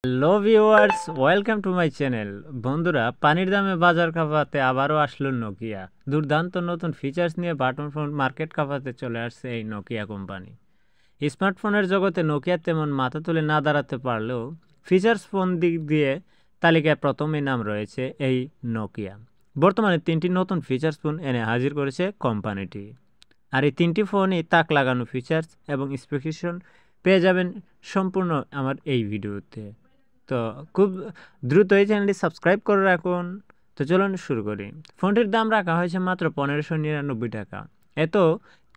Hello viewers, welcome to my channel. বন্ধুরা, পানির দামে বাজার কাঁপাতে আবারও আসলো নোকিয়া। দুর্দান্ত নতুন ফিচার্স নিয়ে বাটন ফোন মার্কেট কাঁপাতে চলে আসছে এই নোকিয়া কোম্পানি। স্মার্টফোনের জগতে নোকিয়া তেমন মাথা তুলে না দাঁড়াতে পারলেও ফিচার্স ফোন দিক দিয়ে তালিকায় প্রথমেই নাম রয়েছে এই নোকিয়া। বর্তমানে 3টি নতুন ফিচার্স ফোন এনে হাজির করেছে কোম্পানিটি। আর এই 3টি ফোনই তাক লাগানো ফিচার্স এবং স্পেসিফিকেশন পেয়ে যাবেন সম্পূর্ণ আমার এই ভিডিওতে। তো খুব দ্রুত এই চ্যানেলটি সাবস্ক্রাইব করে রাখুন। তো চলুন শুরু করি। ফোনটির দাম রাখা হয়েছে মাত্র 1599 টাকা। এত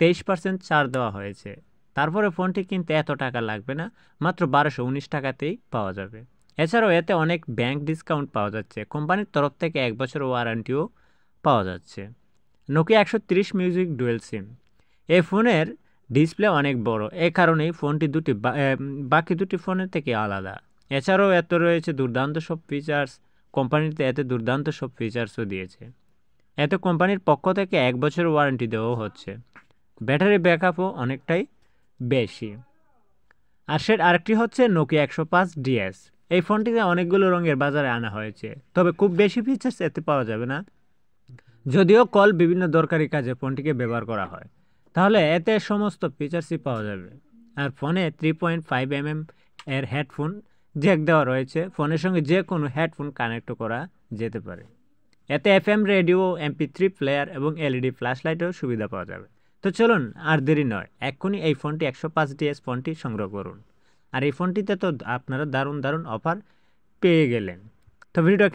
23% ছাড় দেওয়া হয়েছে। তারপরে ফোনটি কিনতে এত টাকা লাগবে না, মাত্র 1219 টাকাতেই পাওয়া যাবে। এছাড়াও এতে অনেক ব্যাংক ডিসকাউন্ট পাওয়া যাচ্ছে। কোম্পানির তরফ থেকে 1 বছর ওয়ারেন্টিও পাওয়া যাচ্ছে। নোকিয়া 130 মিউজিক ডুয়েল সিম। এই ফোনের ডিসপ্লে অনেক বড়, এ কারণেই ফোনটি বাকি দুটি ফোনের থেকে আলাদা। এছাড়াও এতে রয়েছে দুর্দান্ত সব ফিচার্স। কোম্পানিতে এতে দুর্দান্ত সব ফিচার্সও দিয়েছে। এতে কোম্পানির পক্ষ থেকে 1 বছর ওয়ারেন্টি দেওয়া হচ্ছে। ব্যাটারি ব্যাকআপও অনেকটাই বেশি। আরেকটি হচ্ছে নোকিয়া 105 ডিএস। এই ফোনটিতে অনেকগুলো রঙের বাজারে আনা হয়েছে, তবে খুব বেশি ফিচার্স এতে পাওয়া যাবে না। যদিও কল বিভিন্ন দরকারি কাজে ফোনটিকে ব্যবহার করা হয়, তাহলে এতে সমস্ত ফিচার্সই পাওয়া যাবে। আর ফোনে 3.5 mm এর হেডফোন জ্যাক দেওয়া রয়েছে। ফোনের সঙ্গে যে কোনো হেডফোন কানেক্ট করা যেতে পারে। এতে FM রেডিও, MP3 প্লেয়ার এবং LED ফ্ল্যাশ লাইটেরও সুবিধা পাওয়া যাবে। তো চলুন আর দেরি নয়, এক্ষুনি এই ফোনটি 105 ডিএস ফোনটি সংগ্রহ করুন। আর এই ফোনটিতে তো আপনারা দারুণ দারুণ অফার পেয়ে গেলেন। তো ভিডিওটা